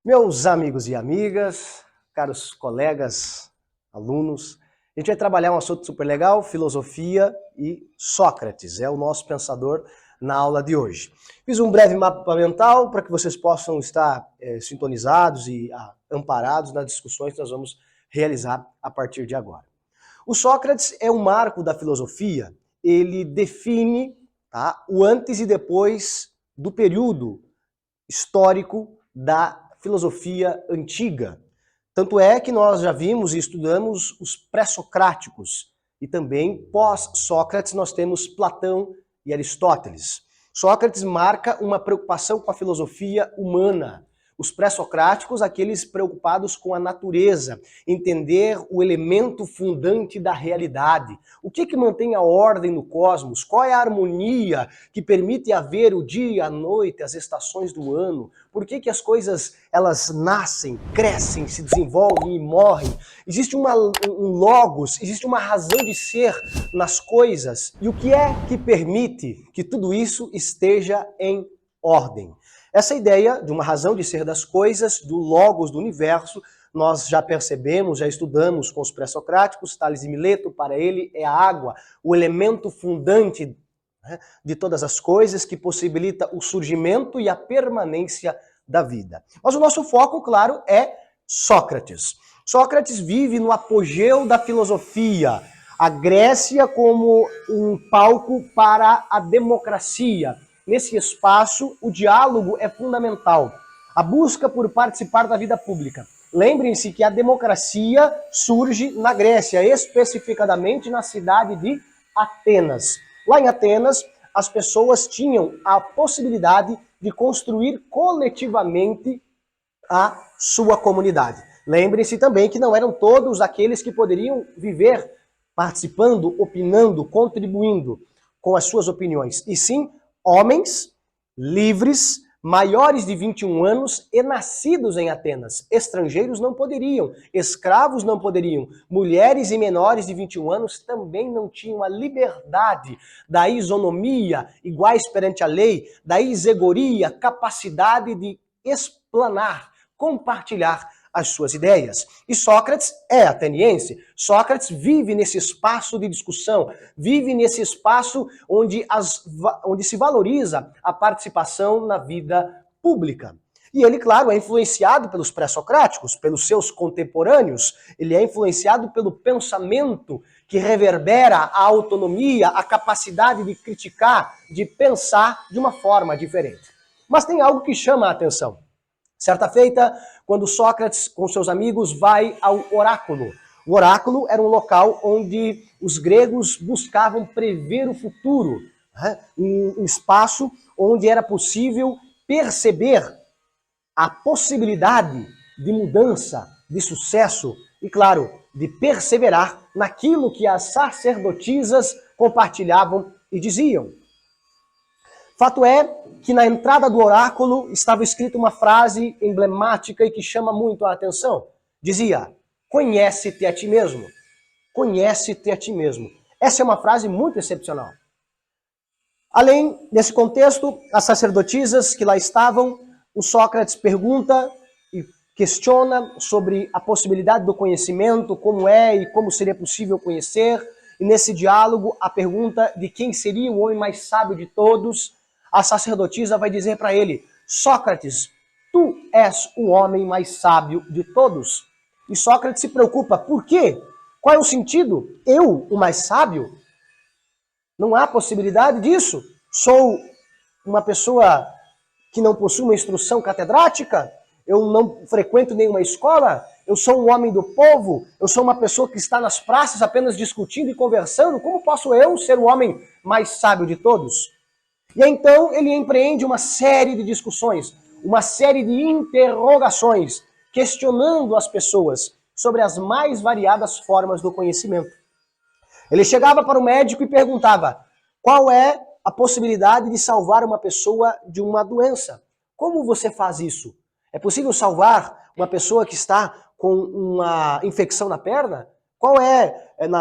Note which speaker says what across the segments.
Speaker 1: Meus amigos e amigas, caros colegas, alunos, a gente vai trabalhar um assunto super legal, filosofia e Sócrates, é o nosso pensador na aula de hoje. Fiz um breve mapa mental para que vocês possam estar sintonizados e amparados nas discussões que nós vamos realizar a partir de agora. O Sócrates é um marco da filosofia, ele define o antes e depois do período histórico da filosofia antiga. Tanto é que nós já vimos e estudamos os pré-socráticos e também pós-Sócrates nós temos Platão e Aristóteles. Sócrates marca uma preocupação com a filosofia humana. Os pré-socráticos, aqueles preocupados com a natureza, entender o elemento fundante da realidade. O que mantém a ordem no cosmos? Qual é a harmonia que permite haver o dia, a noite, as estações do ano? Por que as coisas elas nascem, crescem, se desenvolvem e morrem? Existe um logos, existe uma razão de ser nas coisas. E o que é que permite que tudo isso esteja em ordem? Essa ideia de uma razão de ser das coisas, do logos do universo, nós já percebemos, já estudamos com os pré-socráticos, Tales de Mileto, para ele é a água, o elemento fundante de todas as coisas que possibilita o surgimento e a permanência da vida. Mas o nosso foco, claro, é Sócrates. Sócrates vive no apogeu da filosofia, a Grécia como um palco para a democracia. Nesse espaço, o diálogo é fundamental. A busca por participar da vida pública. Lembrem-se que a democracia surge na Grécia, especificadamente na cidade de Atenas. Lá em Atenas, as pessoas tinham a possibilidade de construir coletivamente a sua comunidade. Lembrem-se também que não eram todos aqueles que poderiam viver participando, opinando, contribuindo com as suas opiniões, e sim homens livres, maiores de 21 anos e nascidos em Atenas. Estrangeiros não poderiam, escravos não poderiam, mulheres e menores de 21 anos também não tinham a liberdade da isonomia, iguais perante a lei, da isegoria, capacidade de explanar, compartilhar as suas ideias. E Sócrates é ateniense. Sócrates vive nesse espaço de discussão, vive nesse espaço onde se valoriza a participação na vida pública. E ele, claro, é influenciado pelos pré-socráticos, pelos seus contemporâneos, ele é influenciado pelo pensamento que reverbera a autonomia, a capacidade de criticar, de pensar de uma forma diferente. Mas tem algo que chama a atenção. Certa feita, quando Sócrates, com seus amigos, vai ao oráculo. O oráculo era um local onde os gregos buscavam prever o futuro, um espaço onde era possível perceber a possibilidade de mudança, de sucesso e, claro, de perseverar naquilo que as sacerdotisas compartilhavam e diziam. Fato é que na entrada do oráculo estava escrita uma frase emblemática e que chama muito a atenção. Dizia, conhece-te a ti mesmo. Conhece-te a ti mesmo. Essa é uma frase muito excepcional. Além desse contexto, as sacerdotisas que lá estavam, o Sócrates pergunta e questiona sobre a possibilidade do conhecimento, como é e como seria possível conhecer. E nesse diálogo, a pergunta de quem seria o homem mais sábio de todos, a sacerdotisa vai dizer para ele, Sócrates, tu és o homem mais sábio de todos. E Sócrates se preocupa, por quê? Qual é o sentido? Eu, o mais sábio? Não há possibilidade disso? Sou uma pessoa que não possui uma instrução catedrática? Eu não frequento nenhuma escola? Eu sou um homem do povo? Eu sou uma pessoa que está nas praças apenas discutindo e conversando? Como posso eu ser o homem mais sábio de todos? E então ele empreende uma série de discussões, uma série de interrogações, questionando as pessoas sobre as mais variadas formas do conhecimento. Ele chegava para o médico e perguntava, qual é a possibilidade de salvar uma pessoa de uma doença? Como você faz isso? É possível salvar uma pessoa que está com uma infecção na perna? Qual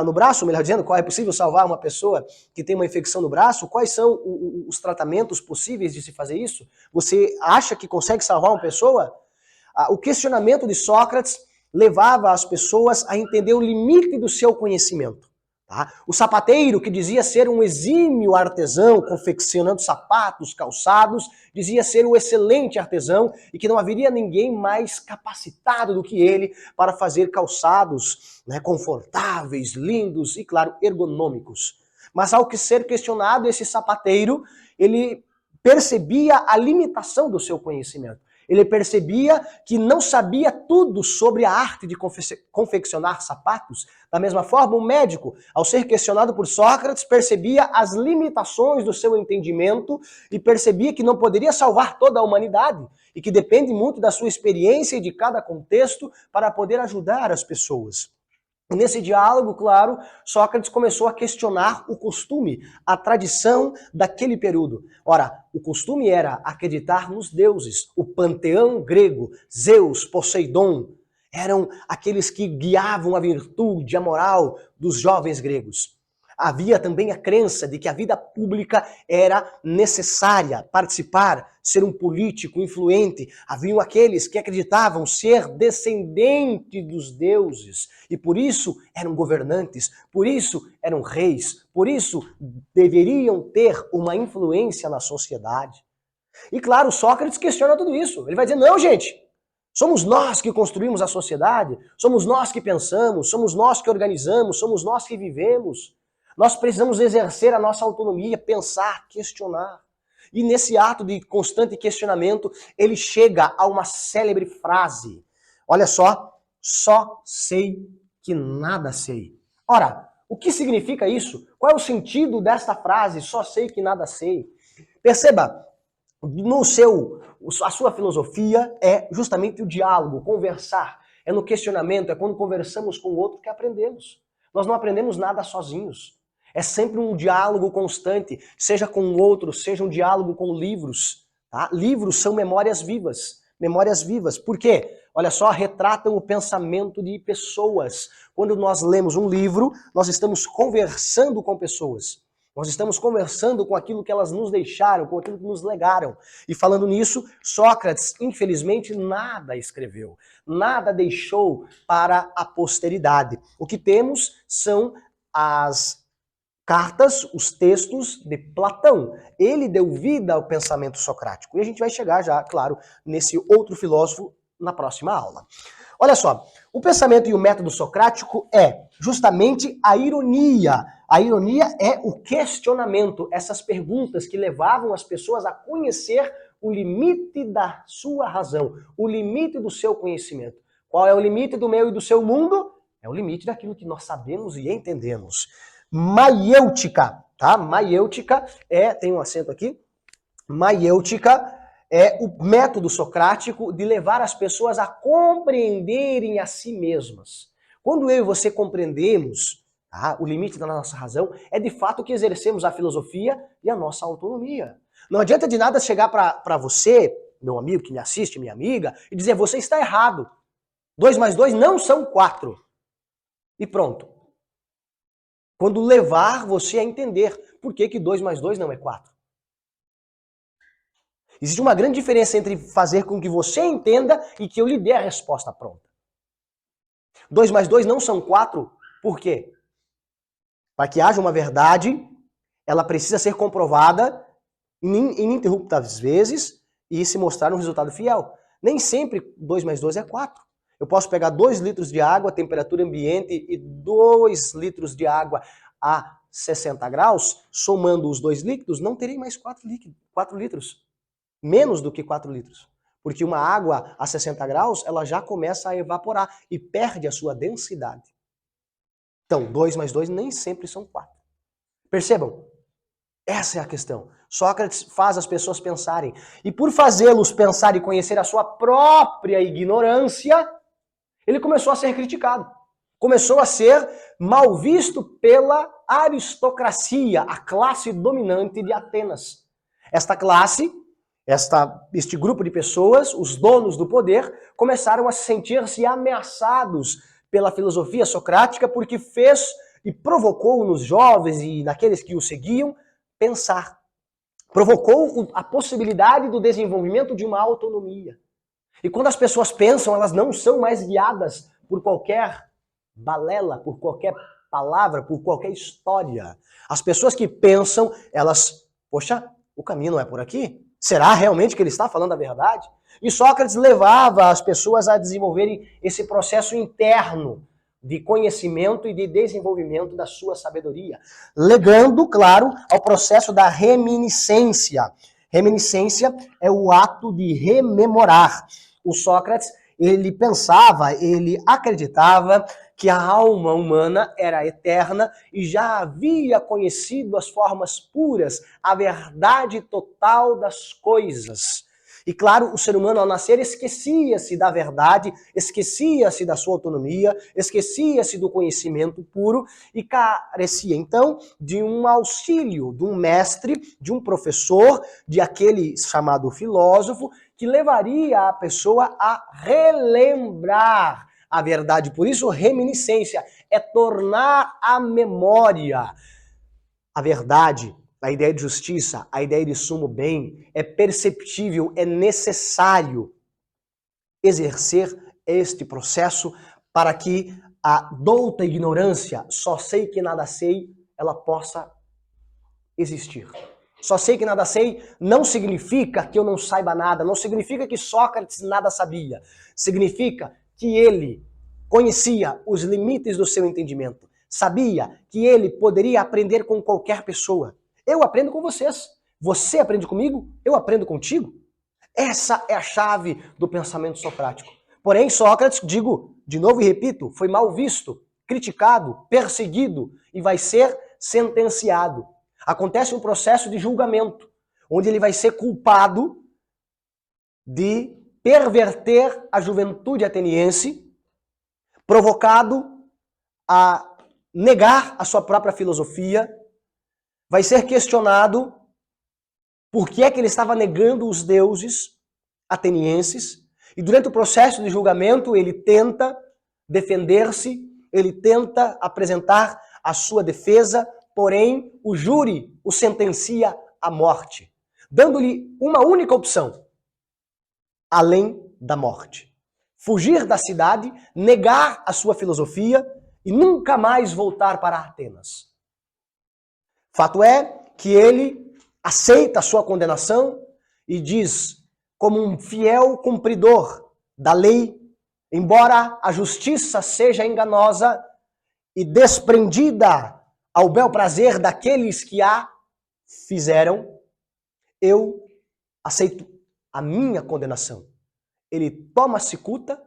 Speaker 1: no braço, melhor dizendo, qual é possível salvar uma pessoa que tem uma infecção no braço? Quais são os tratamentos possíveis de se fazer isso? Você acha que consegue salvar uma pessoa? O questionamento de Sócrates levava as pessoas a entender o limite do seu conhecimento. Tá? O sapateiro, que dizia ser um exímio artesão, confeccionando sapatos, calçados, dizia ser um excelente artesão e que não haveria ninguém mais capacitado do que ele para fazer calçados, né, confortáveis, lindos e, claro, ergonômicos. Mas ao que ser questionado, esse sapateiro, ele percebia a limitação do seu conhecimento. Ele percebia que não sabia tudo sobre a arte de confeccionar sapatos. Da mesma forma, o médico, ao ser questionado por Sócrates, percebia as limitações do seu entendimento e percebia que não poderia salvar toda a humanidade e que depende muito da sua experiência e de cada contexto para poder ajudar as pessoas. Nesse diálogo, claro, Sócrates começou a questionar o costume, a tradição daquele período. Ora, o costume era acreditar nos deuses. O panteão grego, Zeus, Poseidon, eram aqueles que guiavam a virtude, a moral dos jovens gregos. Havia também a crença de que a vida pública era necessária, participar, ser um político influente. Haviam aqueles que acreditavam ser descendente dos deuses e por isso eram governantes, por isso eram reis, por isso deveriam ter uma influência na sociedade. E claro, Sócrates questiona tudo isso. Ele vai dizer, não, gente, somos nós que construímos a sociedade, somos nós que pensamos, somos nós que organizamos, somos nós que vivemos. Nós precisamos exercer a nossa autonomia, pensar, questionar. E nesse ato de constante questionamento, ele chega a uma célebre frase. Olha só sei que nada sei. Ora, o que significa isso? Qual é o sentido desta frase, só sei que nada sei? Perceba, a sua filosofia é justamente o diálogo, conversar. É no questionamento, é quando conversamos com o outro que aprendemos. Nós não aprendemos nada sozinhos. É sempre um diálogo constante, seja com o outro, seja um diálogo com livros. Tá? Livros são memórias vivas. Memórias vivas. Por quê? Olha só, retratam o pensamento de pessoas. Quando nós lemos um livro, nós estamos conversando com pessoas. Nós estamos conversando com aquilo que elas nos deixaram, com aquilo que nos legaram. E falando nisso, Sócrates, infelizmente, nada escreveu. Nada deixou para a posteridade. O que temos são as cartas, os textos de Platão. Ele deu vida ao pensamento socrático. E a gente vai chegar já, claro, nesse outro filósofo na próxima aula. Olha só, o pensamento e o método socrático é justamente a ironia. A ironia é o questionamento, essas perguntas que levavam as pessoas a conhecer o limite da sua razão, o limite do seu conhecimento. Qual é o limite do meu e do seu mundo? É o limite daquilo que nós sabemos e entendemos. Maiêutica, tá? Maiêutica tem um acento aqui, maiêutica é o método socrático de levar as pessoas a compreenderem a si mesmas. Quando eu e você compreendemos, tá, o limite da nossa razão, é de fato que exercemos a filosofia e a nossa autonomia. Não adianta de nada chegar para você, meu amigo que me assiste, minha amiga, e dizer, você está errado. 2 mais 2 não são 4. E pronto. Quando levar você a entender por que 2 mais 2 não é 4. Existe uma grande diferença entre fazer com que você entenda e que eu lhe dê a resposta pronta. 2 mais 2 não são 4, por quê? Para que haja uma verdade, ela precisa ser comprovada ininterruptas vezes e se mostrar um resultado fiel. Nem sempre 2 mais 2 é 4. Eu posso pegar 2 litros de água, temperatura ambiente, e 2 litros de água a 60 graus, somando os 2 líquidos, não terei mais 4 litros. Menos do que 4 litros. Porque uma água a 60 graus, ela já começa a evaporar e perde a sua densidade. Então, 2 mais 2 nem sempre são 4. Percebam? Essa é a questão. Sócrates faz as pessoas pensarem. E por fazê-los pensar e conhecer a sua própria ignorância, ele começou a ser criticado. Começou a ser mal visto pela aristocracia, a classe dominante de Atenas. Esta classe, este grupo de pessoas, os donos do poder, começaram a sentir-se ameaçados pela filosofia socrática porque fez e provocou nos jovens e naqueles que o seguiam pensar. Provocou a possibilidade do desenvolvimento de uma autonomia. E quando as pessoas pensam, elas não são mais guiadas por qualquer balela, por qualquer palavra, por qualquer história. As pessoas que pensam, elas, poxa, o caminho não é por aqui? Será realmente que ele está falando a verdade? E Sócrates levava as pessoas a desenvolverem esse processo interno de conhecimento e de desenvolvimento da sua sabedoria, legando, claro, ao processo da reminiscência. Reminiscência é o ato de rememorar. O Sócrates, ele pensava, ele acreditava que a alma humana era eterna e já havia conhecido as formas puras, a verdade total das coisas. E claro, o ser humano ao nascer esquecia-se da verdade, esquecia-se da sua autonomia, esquecia-se do conhecimento puro e carecia então de um auxílio, de um mestre, de um professor, de aquele chamado filósofo, que levaria a pessoa a relembrar a verdade. Por isso, reminiscência é tornar a memória. A verdade, a ideia de justiça, a ideia de sumo bem, é perceptível, é necessário exercer este processo para que a douta ignorância, só sei que nada sei, ela possa existir. Só sei que nada sei não significa que eu não saiba nada, não significa que Sócrates nada sabia. Significa que ele conhecia os limites do seu entendimento. Sabia que ele poderia aprender com qualquer pessoa. Eu aprendo com vocês. Você aprende comigo, eu aprendo contigo. Essa é a chave do pensamento socrático. Porém, Sócrates, digo de novo e repito, foi mal visto, criticado, perseguido e vai ser sentenciado. Acontece um processo de julgamento, onde ele vai ser culpado de perverter a juventude ateniense, provocado a negar a sua própria filosofia, vai ser questionado por que é que ele estava negando os deuses atenienses, e durante o processo de julgamento ele tenta defender-se, ele tenta apresentar a sua defesa, porém o júri o sentencia à morte, dando-lhe uma única opção, além da morte. Fugir da cidade, negar a sua filosofia e nunca mais voltar para Atenas. Fato é que ele aceita a sua condenação e diz, como um fiel cumpridor da lei, embora a justiça seja enganosa e desprendida ao bel prazer daqueles que a fizeram, eu aceito a minha condenação. Ele toma a cicuta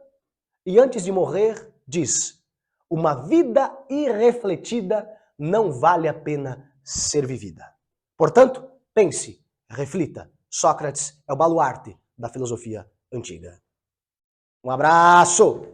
Speaker 1: e antes de morrer diz, uma vida irrefletida não vale a pena ser vivida. Portanto, pense, reflita. Sócrates é o baluarte da filosofia antiga. Um abraço!